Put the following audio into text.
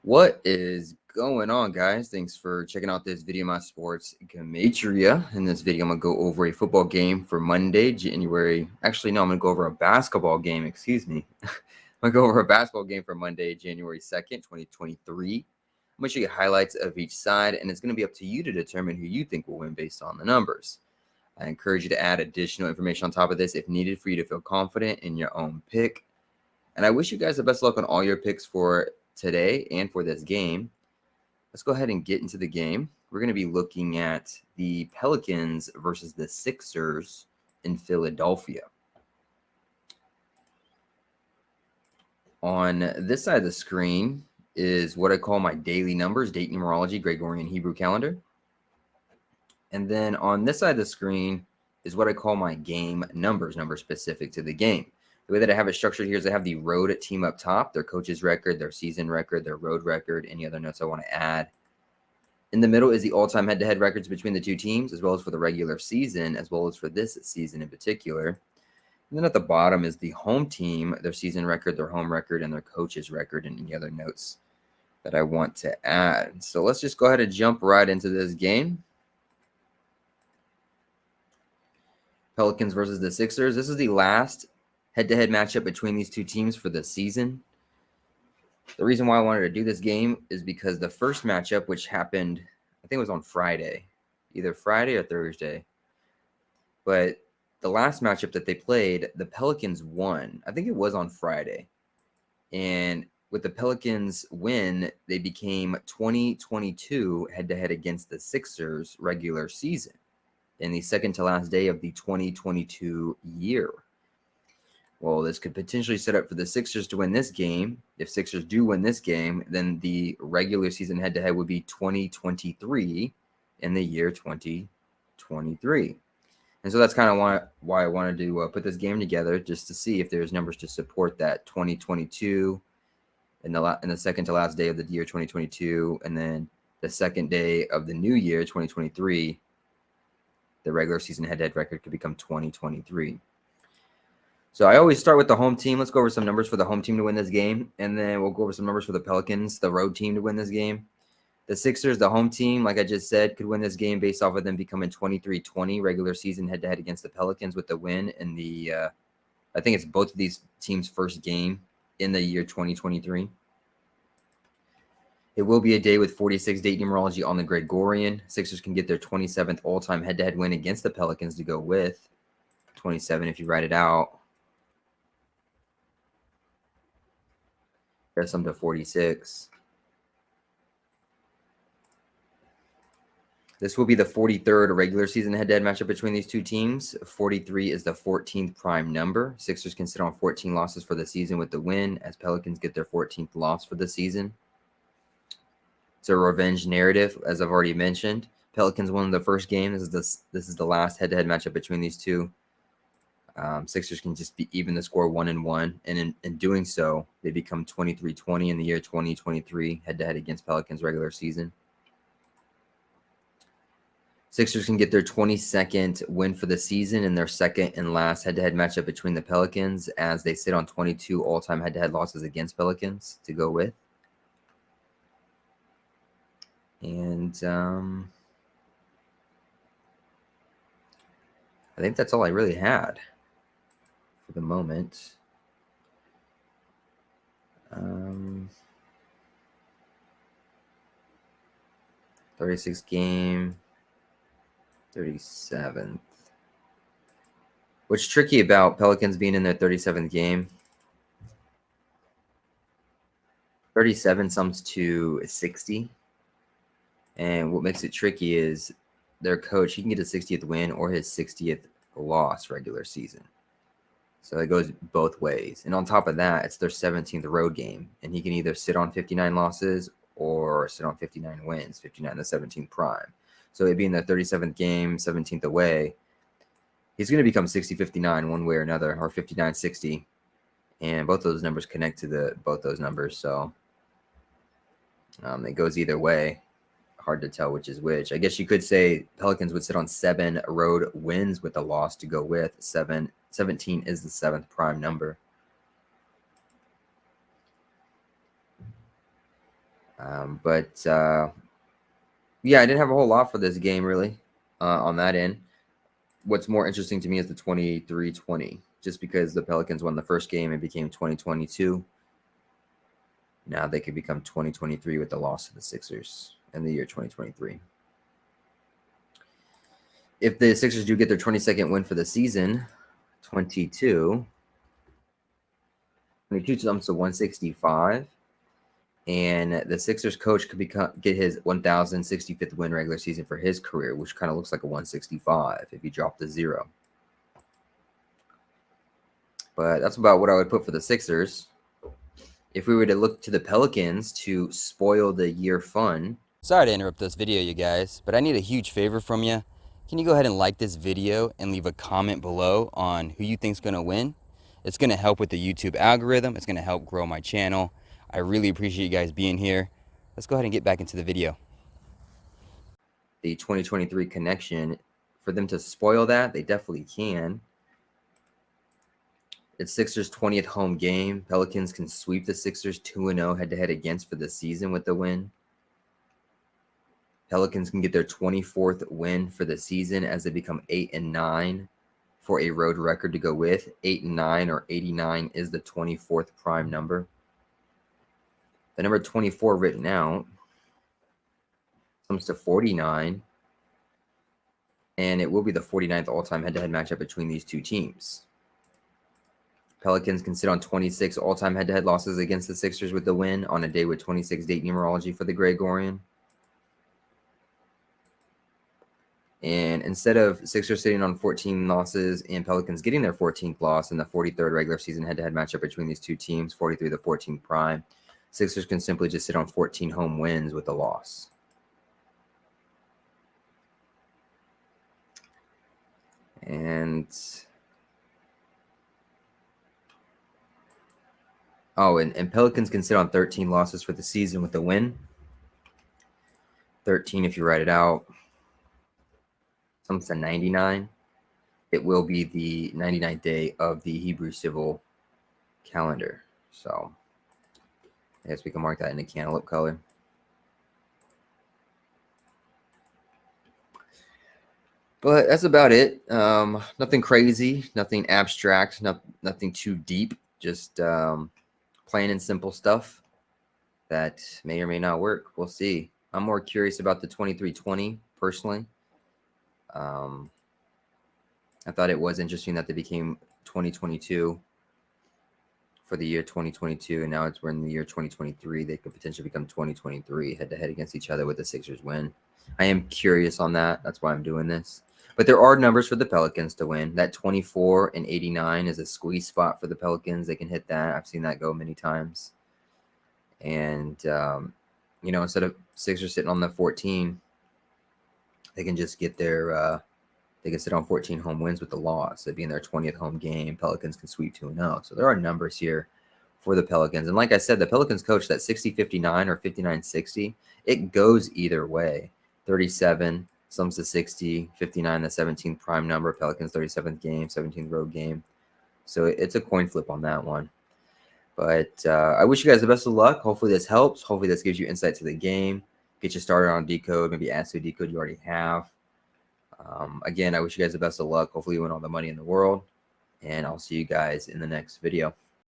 What is going on, guys? Thanks for checking out this video, my sports Gematria. In this video, I'm going to go over a football game for Monday, January. Actually, no, I'm going to go over a basketball game. Excuse me. I'm going to go over a basketball game for Monday, January 2nd, 2023. I'm going to show you highlights of each side, and it's going to be up to you to determine who you think will win based on the numbers. I encourage you to add additional information on top of this if needed for you to feel confident in your own pick. And I wish you guys the best luck on all your picks for today and for this game. Let's go ahead and get into the game. We're going to be looking at the Pelicans versus the Sixers in Philadelphia. On this side of the screen is what I call my daily numbers, date numerology, Gregorian Hebrew calendar. And then on this side of the screen is what I call my game numbers specific to the game. The way that I have it structured here is I have the road team up top, their coach's record, their season record, their road record, any other notes I want to add. In the middle is the all-time head-to-head records between the two teams, as well as for the regular season, as well as for this season in particular. And then at the bottom is the home team, their season record, their home record, and their coach's record, and any other notes that I want to add. So let's just go ahead and jump right into this game. Pelicans versus the Sixers. This is the last head-to-head matchup between these two teams for the season. The reason why I wanted to do this game is because the first matchup, which happened, I think it was on Friday, either Friday or Thursday. But the last matchup that they played, the Pelicans won. I think it was on Friday. And with the Pelicans win, they became 20-22 head-to-head against the Sixers regular season in the second to last day of the 2022 year. Well, this could potentially set up for the Sixers to win this game. If Sixers do win this game, then the regular season head-to-head would be 2023 in the year 2023. And so that's kind of why I wanted to put this game together, just to see if there's numbers to support that 2022 in the second to last day of the year 2022, and then the second day of the new year 2023, the regular season head-to-head record could become 2023. So I always start with the home team. Let's go over some numbers for the home team to win this game, and then we'll go over some numbers for the Pelicans, the road team, to win this game. The Sixers, the home team, like I just said, could win this game based off of them becoming 23-20 regular season head-to-head against the Pelicans with the win in the I think it's both of these teams' first game in the year 2023. It will be a day with 46 date numerology on the Gregorian. Sixers can get their 27th all-time head-to-head win against the Pelicans to go with 27 if you write it out. There's some to 46. This will be the 43rd regular season head-to-head matchup between these two teams. 43 is the 14th prime number. Sixers can sit on 14 losses for the season with the win, as Pelicans get their 14th loss for the season. It's a revenge narrative, as I've already mentioned. Pelicans won the first game. This is the last head-to-head matchup between these two. Sixers can just be even the score 1-1, and in doing so, they become 23-20 in the year 2023 head-to-head against Pelicans regular season. Sixers can get their 22nd win for the season in their second and last head-to-head matchup between the Pelicans, as they sit on 22 all-time head-to-head losses against Pelicans to go with. And I think that's all I really had for the moment. 36th game, 37th. What's tricky about Pelicans being in their 37th game, 37 sums to 60. And what makes it tricky is their coach, he can get his 60th win or his 60th loss regular season. So it goes both ways. And on top of that, it's their 17th road game. And he can either sit on 59 losses or sit on 59 wins, 59 the 17th prime. So it being the 37th game, 17th away, he's going to become 60-59 one way or another, or 59-60. And both those numbers connect to both those numbers. So it goes either way. Hard to tell which is which. I guess you could say Pelicans would sit on 7 road wins with a loss to go with. 17 is the 7th prime number. Yeah, I didn't have a whole lot for this game really on that end. What's more interesting to me is the 23-20, just because the Pelicans won the first game and became 2022. Now they could become 2023 with the loss to the Sixers in the year 2023. If the Sixers do get their 22nd win for the season, 22 jumps to 165, and the Sixers coach could get his 1,065th win regular season for his career, which kind of looks like a 165 if he dropped a 0. But that's about what I would put for the Sixers. If we were to look to the Pelicans to spoil the year fun. Sorry to interrupt this video, you guys, but I need a huge favor from you. Can you go ahead and like this video and leave a comment below on who you think's going to win? It's going to help with the YouTube algorithm. It's going to help grow my channel. I really appreciate you guys being here. Let's go ahead and get back into the video. The 2023 connection, for them to spoil that, they definitely can. It's Sixers' 20th home game. Pelicans can sweep the Sixers 2-0 head-to-head against for the season with the win. Pelicans can get their 24th win for the season as they become 8-9 for a road record to go with. 8-9 or 89 is the 24th prime number. The number 24 written out comes to 49, and it will be the 49th all-time head-to-head matchup between these two teams. Pelicans can sit on 26 all-time head-to-head losses against the Sixers with the win on a day with 26 date numerology for the Gregorian. And instead of Sixers sitting on 14 losses and Pelicans getting their 14th loss in the 43rd regular season head-to-head matchup between these two teams, 43 to 14 prime, Sixers can simply just sit on 14 home wins with a loss. And Pelicans can sit on 13 losses for the season with a win. 13 if you write it out. Comes to 99. It will be the 99th day of the Hebrew civil calendar. So I guess we can mark that in a cantaloupe color. But that's about it. Nothing crazy, nothing abstract, nothing too deep. Just plain and simple stuff that may or may not work. We'll see. I'm more curious about the 23-20 personally. I thought it was interesting that they became 2022 for the year 2022, and now we're in the year 2023. They could potentially become 2023 head-to-head against each other with the Sixers win. I am curious on that. That's why I'm doing this. But there are numbers for the Pelicans to win. That 24 and 89 is a squeeze spot for the Pelicans. They can hit that. I've seen that go many times. And, instead of Sixers sitting on the 14, they can just get their they can sit on 14 home wins with the loss. It'd be in their 20th home game. Pelicans can sweep 2-0. So there are numbers here for the Pelicans. And like I said, the Pelicans coach, that 60-59 or 59-60, it goes either way. 37 sums to 60, 59 the 17th prime number. Pelicans 37th game, 17th road game. So it's a coin flip on that one. But I wish you guys the best of luck. Hopefully this helps. Hopefully this gives you insight to the game. Get you started on decode. Maybe add to a decode you already have. Again, I wish you guys the best of luck. Hopefully you win all the money in the world. And I'll see you guys in the next video.